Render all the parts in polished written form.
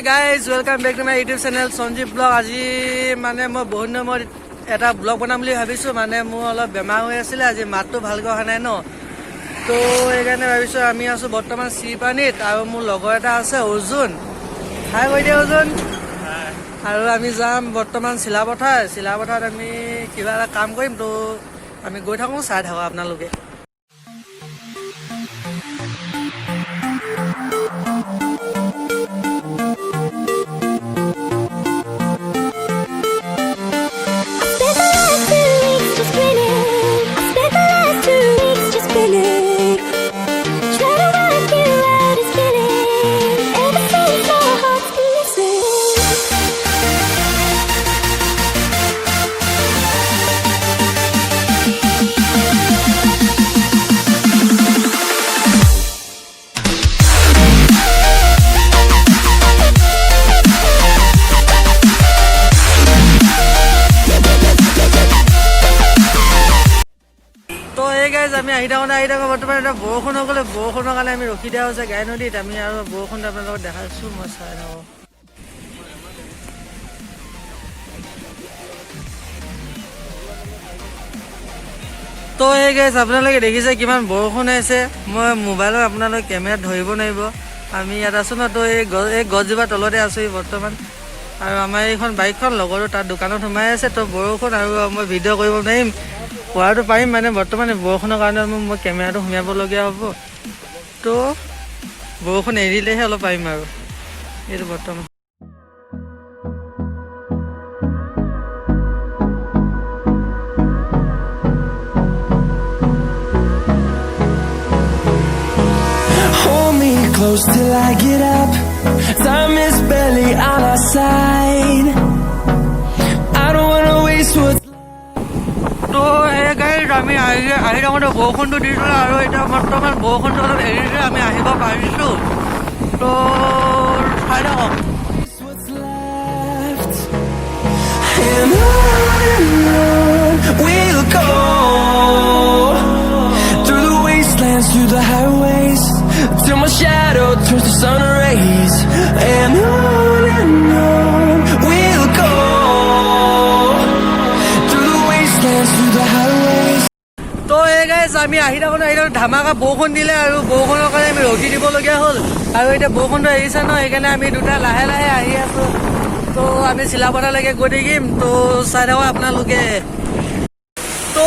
guys, welcome back to my YouTube channel Sanjib blog. আজি মানে মই বহুত দিনৰ এটা ব্লগ বনাম বুলি ভাবিছো মানে মোৰ অলপ বেমাৰ হৈ আছিল আজি মাতটো ভালকৈ অহা নাই ন তো এইকাৰণে ভাবিছো আমি আছো বৰ্তমান শ্ৰীপানীত আৰু মোৰ লগৰ এটা আছে অৰ্জুন হাই কৈ দিয়া অৰ্জুন আৰু আমি যাম বৰ্তমান শিলাপথাৰত আমি কিবা এটা কাম কৰিম তো আমি গৈ থাকো চাই থাকো আপোনালোকে আমি আহি থাকোঁ বৰ্তমান এটা বৰষুণ হৈ গ'লে বৰষুণৰ কাৰণে আমি ৰখি দিয়া হৈছে গাই নদীত আমি আৰু বৰষুণটো আপোনালোকক দেখাইছোঁ মই চাই থাকোঁ তো এই গাইজ আপোনালোকে দেখিছে কিমান বৰষুণ আহিছে মই মোবাইলত আপোনালোকে কেমেৰাত ধৰিব নোৱাৰিব আমি ইয়াত আছোঁ ন তো এই গছজোপা তলতে আছোঁ বৰ্তমান আৰু আমাৰ এইখন বাইকখন লগৰো তাত দোকানত সোমাই আছে তো বৰষুণ আৰু মই ভিডিঅ' কৰিব নোৱাৰিম কোৱাটো পাৰিম মানে বৰ্তমান বৰষুণৰ কাৰণে মই কেমেৰাটো সোমাবলগীয়া হ'ব তো বৰষুণ এৰিলেহে অলপ পাৰিম আৰু এইটো বৰ্তমান Hold me close till I get up. Time is barely on our side. I don't wanna waste what's তো এই গাড়ীত আমি আহি থাকোঁতে বৰষুণটো দিছিলোঁ আৰু এতিয়া বৰ্তমান বৰষুণটো অলপ এৰিছে আমি আহিব পাৰিছোঁ তো চাই থাকক and on we'll go through the wastelands, through the highways, till my shadow turns to sun rays. And on we'll go through the wastelands, through the highways. তো এই গাইজ আমি আহি থাকোঁতে ধামাকা বৰষুণ দিলে আৰু বৰষুণৰ কাৰণে আমি ৰখি দিবলগীয়া হ'ল আৰু এতিয়া বৰষুণটো এৰিছে ন সেইকাৰণে আমি দুটা লাহে লাহে আহি আছোঁ তো আমি শিলাপথাৰলৈকে গৈ থাকিম তো চাই থাকক আপোনালোকে তো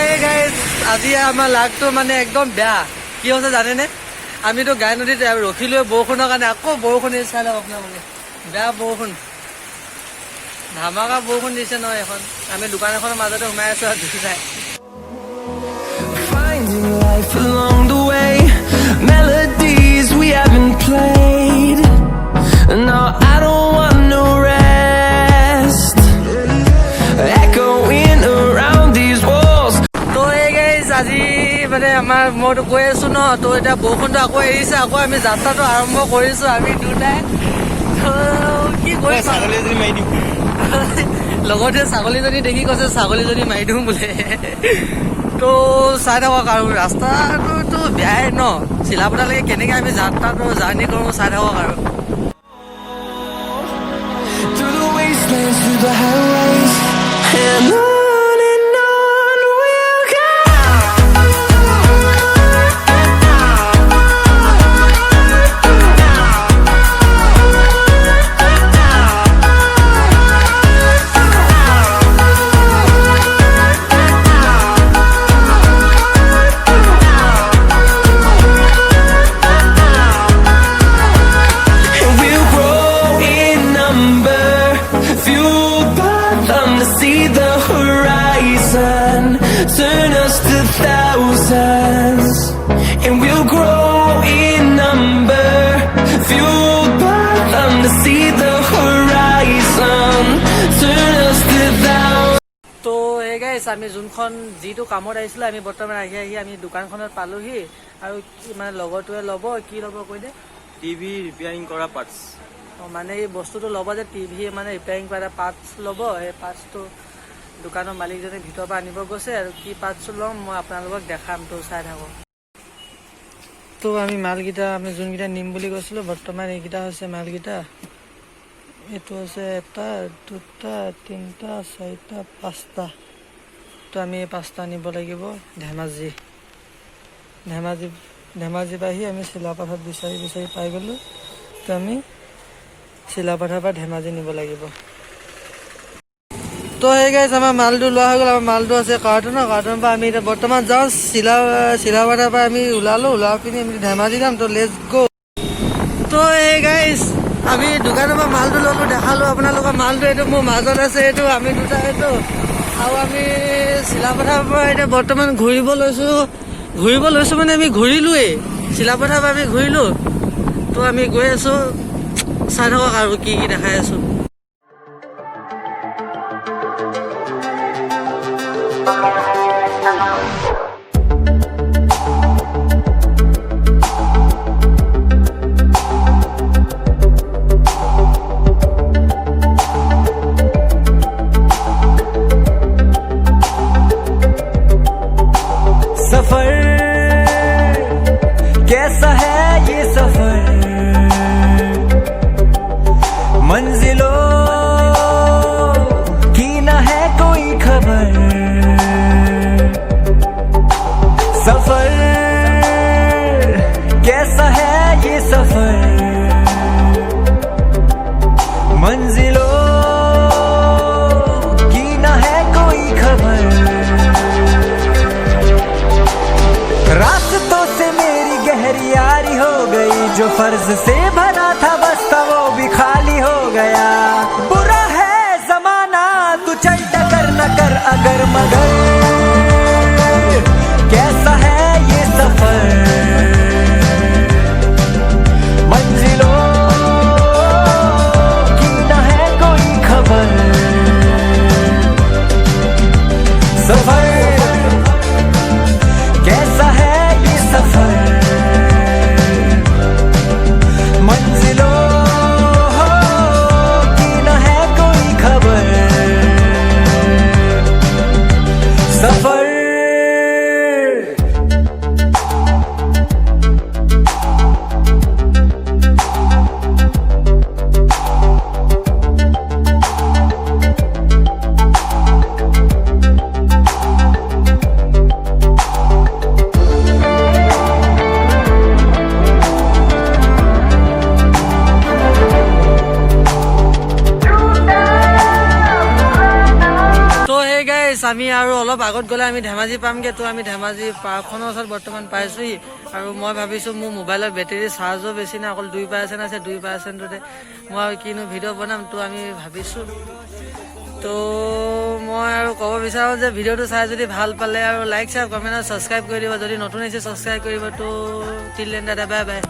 এই গাইজ আজি আমাৰ লাগটো মানে একদম বেয়া কি হৈছে জানেনে আমিতো গাই নদীত ৰখিলোৱে বৰষুণৰ কাৰণে আকৌ বৰষুণ দিছে চাই থাকক আপোনালোকে বেয়া বৰষুণ ধামাকা বৰষুণ দিছে ন এখন আমি দোকান এখনৰ মাজতে সোমাই আছোঁ আৰু দেখি চাই Finding life along the way, melodies we haven't played. No, I don't want no rest, echoing around these walls. তো এই গাইজ আজি মানে আমাৰ মইতো কৈ আছোঁ ন তো এতিয়া বৰষুণটো আকৌ এৰিছে আকৌ আমি যাত্ৰাটো আৰম্ভ কৰিছোঁ আমি দুটাই কি কৰিছোঁ লগতে ছাগলীজনী দেখি কৈছে ছাগলীজনী মাৰি দিওঁ বোলে তো চাই থাকক আৰু ৰাস্তাটোতো বেয়াই ন শিলাপথাৰলৈকে কেনেকৈ আমি যাত্ৰাটো জাৰ্ণি কৰোঁ চাই থাকক আৰু Through the wastelands, through the highways, and on we'll go. And we'll grow in number, fueled by them to see the horizon, turn us to thousands. And we'll grow in number, fueled by them to see the horizon, turn us to thousands. তো এই guys আমি যোনখন যিটো কামত আহিছিলোঁ আমি বৰ্তমান আহি আমি দোকানখনত পালোহি আৰু মানে লগৰটোৱে ল'ব কি ল'ব কৈ দে টিভি ৰিপেয়াৰিং কৰা পাৰ্টছ মানে এই বস্তুটো ল'ব যে টিভি মানে ৰিপেয়াৰিং কৰা পাৰ্টছ ল'ব এই পাৰ্টছটো দোকানৰ মালিকজনে ভিতৰৰ পৰা আনিব গৈছে আৰু কি পাৰ্টছ ল'ম মই আপোনালোকক দেখাম তো চাই থাকক তো আমি মালকেইটা আমি যোনকেইটা নিম বুলি কৈছিলোঁ বৰ্তমান এইকেইটা হৈছে মালকেইটা এইটো আছে 1 2 3 4 5টা। তো আমি 5টা নিব লাগিব ধেমাজি পাহি আমি চিলাপথাৰত বিচাৰি পাই গ'লোঁ। তো আমি চিলাপথাৰৰ পৰা ধেমাজি নিব লাগিব। তো এই গাইজ আমাৰ মালটো লোৱা হৈ গ'ল। আমাৰ মালটো আছে কাৰ্টুনৰ পৰা আমি এতিয়া বৰ্তমান যাওঁ চিলাপথাৰৰ পৰা আমি ওলোৱা পিনি আমি ধেমাজি যাম। তো লেটছ গো। তো এই গাইজ আমি দোকানৰ পৰা মালটো ল'লোঁ, দেখালোঁ আপোনালোকৰ। মালটো এইটো মোৰ মাজত আছে, এইটো আমি দুটা এইটো। আৰু আমি চিলাপথাৰৰ পৰা এতিয়া বৰ্তমান ঘূৰিব লৈছোঁ মানে আমি ঘূৰিলোৱেই। চিলাপথাৰৰ পৰা আমি ঘূৰিলোঁ। তো আমি গৈ আছোঁ, চাই থাকক আৰু কি দেখাই আছোঁ। सफर कैसा है ये सफर, मंजिलों की न है कोई खबर। सफर कैसा है ये सफर, मंजिलों की न है कोई खबर। रास्तों से मेरी गहरी यारी हो गई, जो फर्ज से भरा था बस्ता वो भी खाली हो गया। बुरा है जमाना तू चल टकर न कर अगर मगर, कैसा है ये सफर, मंजिलों की न है कोई खबर। सफर कैसा है ये सफर, मंजिलों की न है कोई खबर। सफर আমি আৰু অলপ আগত গ'লে আমি ধেমাজি পামগৈ। তো আমি ধেমাজি পাৰ্কখনৰ ওচৰত বৰ্তমান পাইছোঁহি। আৰু মই ভাবিছোঁ মোৰ মোবাইলৰ বেটেৰী চাৰ্জো বেছি নাই, অকল 2% আছে। 2%তে মই আৰু কিনো ভিডিঅ' বনাম। তো আমি ভাবিছোঁ, তো মই আৰু ক'ব বিচাৰোঁ যে ভিডিঅ'টো চাই যদি ভাল পালে আৰু লাইক, শ্বেয়াৰ, কমেণ্ট আৰু ছাবস্ক্ৰাইব কৰি দিব। যদি নতুন আহিছে ছাবস্ক্ৰাইব কৰিব। তো টিল দেন, দাদা, বাই বাই।